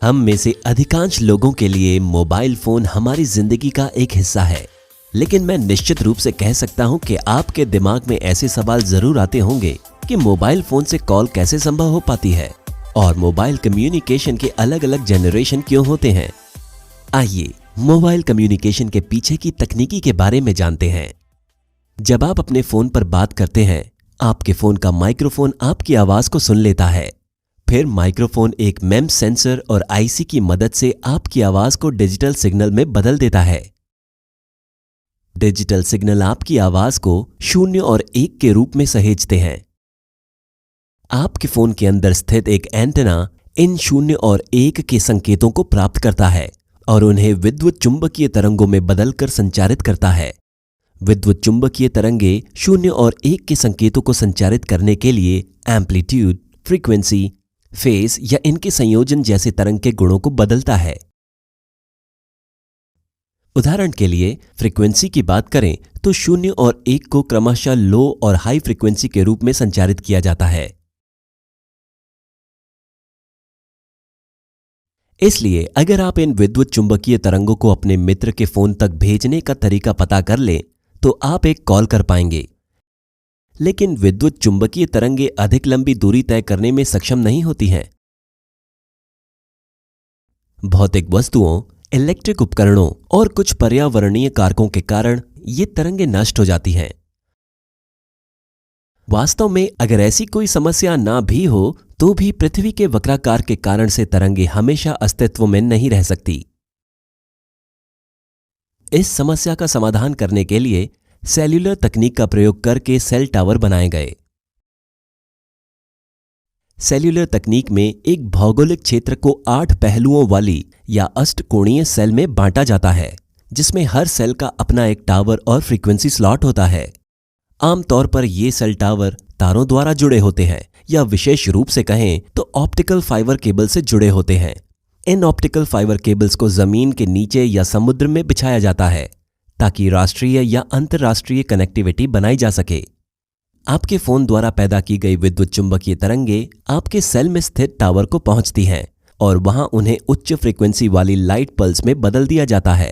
हम में से अधिकांश लोगों के लिए मोबाइल फोन हमारी जिंदगी का एक हिस्सा है, लेकिन मैं निश्चित रूप से कह सकता हूं कि आपके दिमाग में ऐसे सवाल जरूर आते होंगे कि मोबाइल फोन से कॉल कैसे संभव हो पाती है और मोबाइल कम्युनिकेशन के अलग अलग जनरेशन क्यों होते हैं। आइए मोबाइल कम्युनिकेशन के पीछे की तकनीकी के बारे में जानते हैं। जब आप अपने फोन पर बात करते हैं, आपके फोन का माइक्रोफोन आपकी आवाज को सुन लेता है। फिर माइक्रोफोन एक मेम्स सेंसर और आईसी की मदद से आपकी आवाज को डिजिटल सिग्नल में बदल देता है। डिजिटल सिग्नल आपकी आवाज को 0 और 1 के रूप में सहेजते हैं। आपके फोन के अंदर स्थित एक एंटेना इन 0 और 1 के संकेतों को प्राप्त करता है और उन्हें विद्युत चुंबकीय तरंगों में बदलकर संचारित करता है। विद्युत चुंबकीय तरंगे 0 और 1 के संकेतों को संचारित करने के लिए एम्पलीट्यूड, फ्रीक्वेंसी, फेज या इनके संयोजन जैसे तरंग के गुणों को बदलता है। उदाहरण के लिए फ्रीक्वेंसी की बात करें तो 0 और 1 को क्रमशः लो और हाई फ्रीक्वेंसी के रूप में संचारित किया जाता है। इसलिए अगर आप इन विद्युत चुंबकीय तरंगों को अपने मित्र के फोन तक भेजने का तरीका पता कर लें तो आप एक कॉल कर पाएंगे। लेकिन विद्युत चुंबकीय तरंगे अधिक लंबी दूरी तय करने में सक्षम नहीं होती हैं। भौतिक वस्तुओं, इलेक्ट्रिक उपकरणों और कुछ पर्यावरणीय कारकों के कारण ये तरंगे नष्ट हो जाती हैं। वास्तव में अगर ऐसी कोई समस्या ना भी हो तो भी पृथ्वी के वक्राकार के कारण से तरंगे हमेशा अस्तित्व में नहीं रह सकती। इस समस्या का समाधान करने के लिए सेल्यूलर तकनीक का प्रयोग करके सेल टावर बनाए गए। सेल्यूलर तकनीक में एक भौगोलिक क्षेत्र को 8 पहलुओं वाली या अष्टकोणीय सेल में बांटा जाता है, जिसमें हर सेल का अपना एक टावर और फ्रीक्वेंसी स्लॉट होता है। आमतौर पर ये सेल टावर तारों द्वारा जुड़े होते हैं या विशेष रूप से कहें तो ऑप्टिकल फाइबर केबल से जुड़े होते हैं। इन ऑप्टिकल फाइबर केबल्स को जमीन के नीचे या समुद्र में बिछाया जाता है ताकि राष्ट्रीय या अंतर्राष्ट्रीय कनेक्टिविटी बनाई जा सके। आपके फोन द्वारा पैदा की गई विद्युत चुंबकीय तरंगे आपके सेल में स्थित टावर को पहुंचती हैं और वहां उन्हें उच्च फ्रीक्वेंसी वाली लाइट पल्स में बदल दिया जाता है।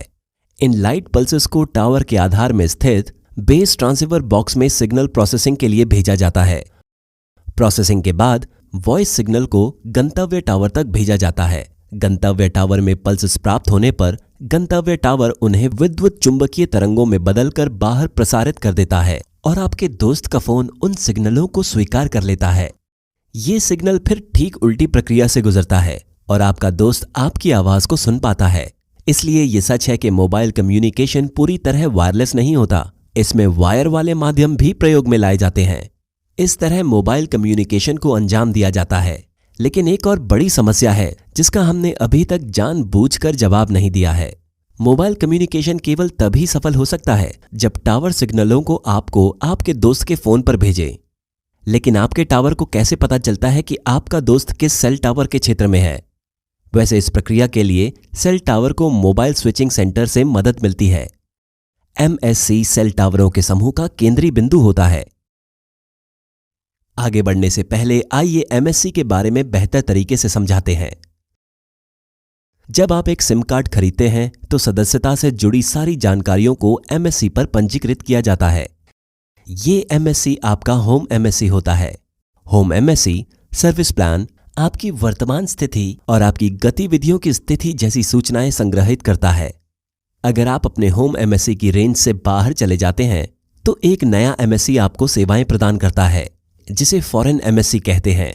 इन लाइट पल्सेस को टावर के आधार में स्थित बेस ट्रांसीवर बॉक्स में सिग्नल प्रोसेसिंग के लिए भेजा जाता है। प्रोसेसिंग के बाद वॉइस सिग्नल को गंतव्य टावर तक भेजा जाता है। गंतव्य टावर में पल्सेस प्राप्त होने पर गंतव्य टावर उन्हें विद्युत चुंबकीय तरंगों में बदलकर बाहर प्रसारित कर देता है और आपके दोस्त का फोन उन सिग्नलों को स्वीकार कर लेता है। ये सिग्नल फिर ठीक उल्टी प्रक्रिया से गुजरता है और आपका दोस्त आपकी आवाज को सुन पाता है। इसलिए ये सच है कि मोबाइल कम्युनिकेशन पूरी तरह वायरलेस नहीं होता। इसमें वायर वाले माध्यम भी प्रयोग में लाए जाते हैं। इस तरह मोबाइल कम्युनिकेशन को अंजाम दिया जाता है। लेकिन एक और बड़ी समस्या है जिसका हमने अभी तक जानबूझकर जवाब नहीं दिया है। मोबाइल कम्युनिकेशन केवल तभी सफल हो सकता है जब टावर सिग्नलों को आपको आपके दोस्त के फोन पर भेजे। लेकिन आपके टावर को कैसे पता चलता है कि आपका दोस्त किस सेल टावर के क्षेत्र में है? वैसे इस प्रक्रिया के लिए सेल टावर को मोबाइल स्विचिंग सेंटर से मदद मिलती है। MSC सेल टावरों के समूह का केंद्रीय बिंदु होता है। आगे बढ़ने से पहले आइए MSC के बारे में बेहतर तरीके से समझाते हैं। जब आप एक सिम कार्ड खरीदते हैं तो सदस्यता से जुड़ी सारी जानकारियों को MSC पर पंजीकृत किया जाता है। ये MSC आपका होम MSC होता है। होम MSC सर्विस प्लान आपकी वर्तमान स्थिति और आपकी गतिविधियों की स्थिति जैसी सूचनाएं संग्रहित करता है। अगर आप अपने होम MSC की रेंज से बाहर चले जाते हैं तो एक नया MSC आपको सेवाएं प्रदान करता है, जिसे फॉरेन MSC कहते हैं।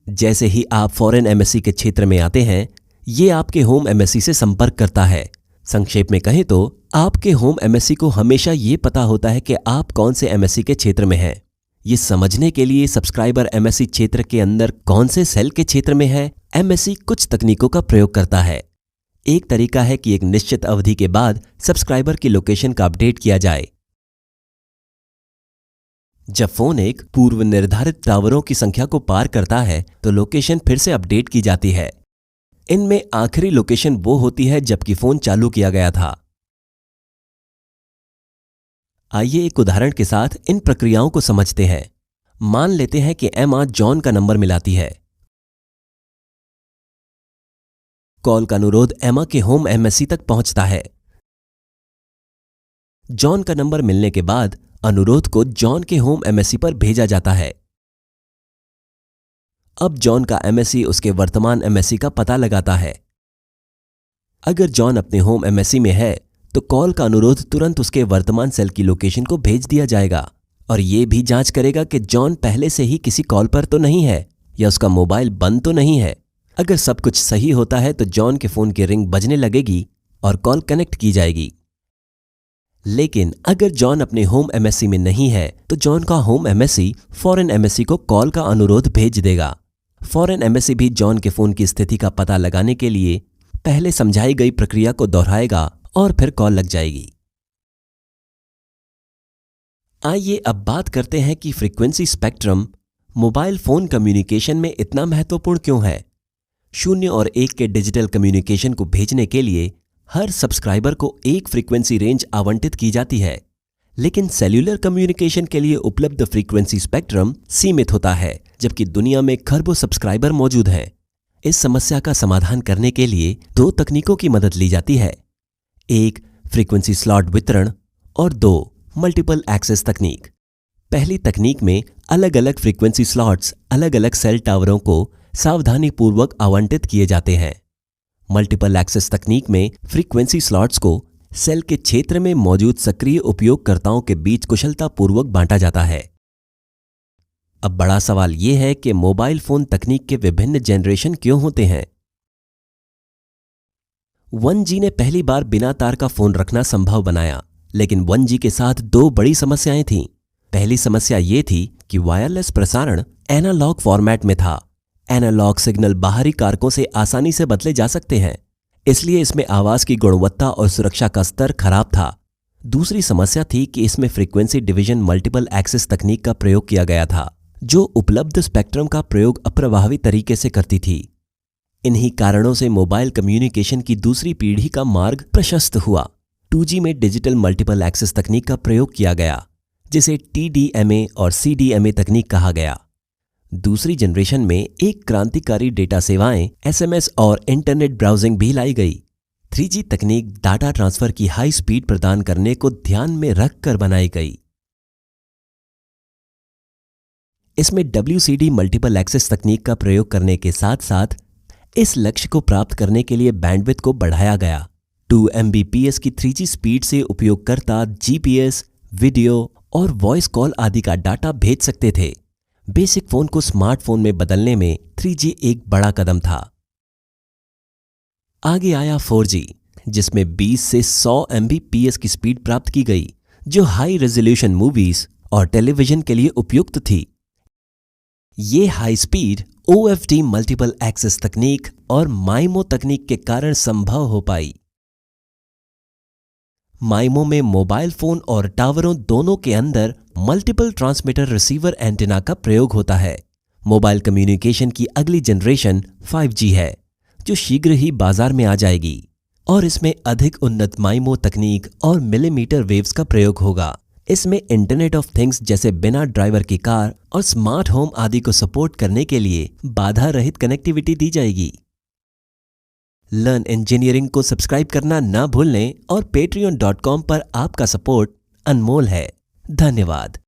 जैसे ही आप फॉरेन MSC के क्षेत्र में आते हैं, ये आपके होम MSC से संपर्क करता है। संक्षेप में कहें तो आपके होम MSC को हमेशा ये पता होता है कि आप कौन से MSC के क्षेत्र में हैं। ये समझने के लिए सब्सक्राइबर MSC क्षेत्र के अंदर कौन से सेल के क्षेत्र में है, MSC कुछ तकनीकों का प्रयोग करता है। एक तरीका है कि एक निश्चित अवधि के बाद सब्सक्राइबर की लोकेशन का अपडेट किया जाए। जब फोन एक पूर्व निर्धारित टावरों की संख्या को पार करता है तो लोकेशन फिर से अपडेट की जाती है। इनमें आखिरी लोकेशन वो होती है जबकि फोन चालू किया गया था। आइए एक उदाहरण के साथ इन प्रक्रियाओं को समझते हैं। मान लेते हैं कि एमा जॉन का नंबर मिलाती है। कॉल का अनुरोध एमा के होम एमएससी तक पहुंचता है। जॉन का नंबर मिलने के बाद अनुरोध को जॉन के होम एमएससी पर भेजा जाता है। अब जॉन का एमएससी उसके वर्तमान एमएससी का पता लगाता है। अगर जॉन अपने होम एमएससी में है तो कॉल का अनुरोध तुरंत उसके वर्तमान सेल की लोकेशन को भेज दिया जाएगा और यह भी जांच करेगा कि जॉन पहले से ही किसी कॉल पर तो नहीं है या उसका मोबाइल बंद तो नहीं है। अगर सब कुछ सही होता है तो जॉन के फोन की रिंग बजने लगेगी और कॉल कनेक्ट की जाएगी। लेकिन अगर जॉन अपने होम एमएससी में नहीं है तो जॉन का होम एमएससी फॉरेन एमएससी को कॉल का अनुरोध भेज देगा। फॉरेन एमएससी भी जॉन के फोन की स्थिति का पता लगाने के लिए पहले समझाई गई प्रक्रिया को दोहराएगा और फिर कॉल लग जाएगी। आइए अब बात करते हैं कि frequency spectrum mobile phone communication में इतना महत्वपूर्ण क्यों है। 0 और 1 के डिजिटल कम्युनिकेशन को भेजने के लिए हर सब्सक्राइबर को एक फ्रीक्वेंसी रेंज आवंटित की जाती है, लेकिन सेल्यूलर कम्युनिकेशन के लिए उपलब्ध फ्रीक्वेंसी स्पेक्ट्रम सीमित होता है, जबकि दुनिया में खरबों सब्सक्राइबर मौजूद हैं। इस समस्या का समाधान करने के लिए 2 तकनीकों की मदद ली जाती है, 1 फ्रीक्वेंसी स्लॉट वितरण और 2 मल्टीपल एक्सेस तकनीक। पहली तकनीक में अलग अलग फ्रीक्वेंसी स्लॉट्स अलग अलग सेल टावरों को सावधानीपूर्वक आवंटित किए जाते हैं। मल्टीपल एक्सेस तकनीक में फ्रीक्वेंसी स्लॉट्स को सेल के क्षेत्र में मौजूद सक्रिय उपयोगकर्ताओं के बीच कुशलतापूर्वक बांटा जाता है। अब बड़ा सवाल यह है कि मोबाइल फोन तकनीक के विभिन्न जनरेशन क्यों होते हैं। 1G ने पहली बार बिना तार का फोन रखना संभव बनाया, लेकिन 1G के साथ 2 बड़ी समस्याएं थीं। पहली समस्या यह थी कि वायरलेस प्रसारण एनालॉग फॉर्मेट में था। एनालॉग सिग्नल बाहरी कारकों से आसानी से बदले जा सकते हैं, इसलिए इसमें आवाज की गुणवत्ता और सुरक्षा का स्तर खराब था। दूसरी समस्या थी कि इसमें फ्रीक्वेंसी डिवीजन मल्टीपल एक्सेस तकनीक का प्रयोग किया गया था, जो उपलब्ध स्पेक्ट्रम का प्रयोग अप्रभावी तरीके से करती थी। इन्हीं कारणों से मोबाइल कम्युनिकेशन की दूसरी पीढ़ी का मार्ग प्रशस्त हुआ। 2G में डिजिटल मल्टीपल एक्सेस तकनीक का प्रयोग किया गया, जिसे TDMA और CDMA तकनीक कहा गया। दूसरी जनरेशन में एक क्रांतिकारी डेटा सेवाएं SMS और इंटरनेट ब्राउजिंग भी लाई गई। 3G तकनीक डाटा ट्रांसफर की हाई स्पीड प्रदान करने को ध्यान में रखकर बनाई गई। इसमें WCD मल्टीपल एक्सेस तकनीक का प्रयोग करने के साथ साथ इस लक्ष्य को प्राप्त करने के लिए बैंडविड्थ को बढ़ाया गया। 2 Mbps की 3G स्पीड से उपयोगकर्ता GPS, वीडियो और वॉइस कॉल आदि का डाटा भेज सकते थे। बेसिक फोन को स्मार्टफोन में बदलने में 3G एक बड़ा कदम था। आगे आया 4G, जिसमें 20 से 100 Mbps की स्पीड प्राप्त की गई, जो हाई रेजोल्यूशन मूवीज और टेलीविजन के लिए उपयुक्त थी। ये high speed OFD multiple access तकनीक और माइमो तकनीक के कारण संभव हो पाई। माइमो में मोबाइल फोन और टावरों दोनों के अंदर मल्टीपल ट्रांसमीटर रिसीवर एंटेना का प्रयोग होता है। मोबाइल कम्युनिकेशन की अगली जनरेशन 5G है, जो शीघ्र ही बाजार में आ जाएगी और इसमें अधिक उन्नत माइमो तकनीक और मिलीमीटर वेव्स का प्रयोग होगा। इसमें इंटरनेट ऑफ थिंग्स जैसे बिना ड्राइवर की कार और स्मार्ट होम आदि को सपोर्ट करने के लिए बाधा रहित कनेक्टिविटी दी जाएगी। लर्न इंजीनियरिंग को सब्सक्राइब करना ना भूलें और patreon.com पर आपका सपोर्ट अनमोल है। धन्यवाद।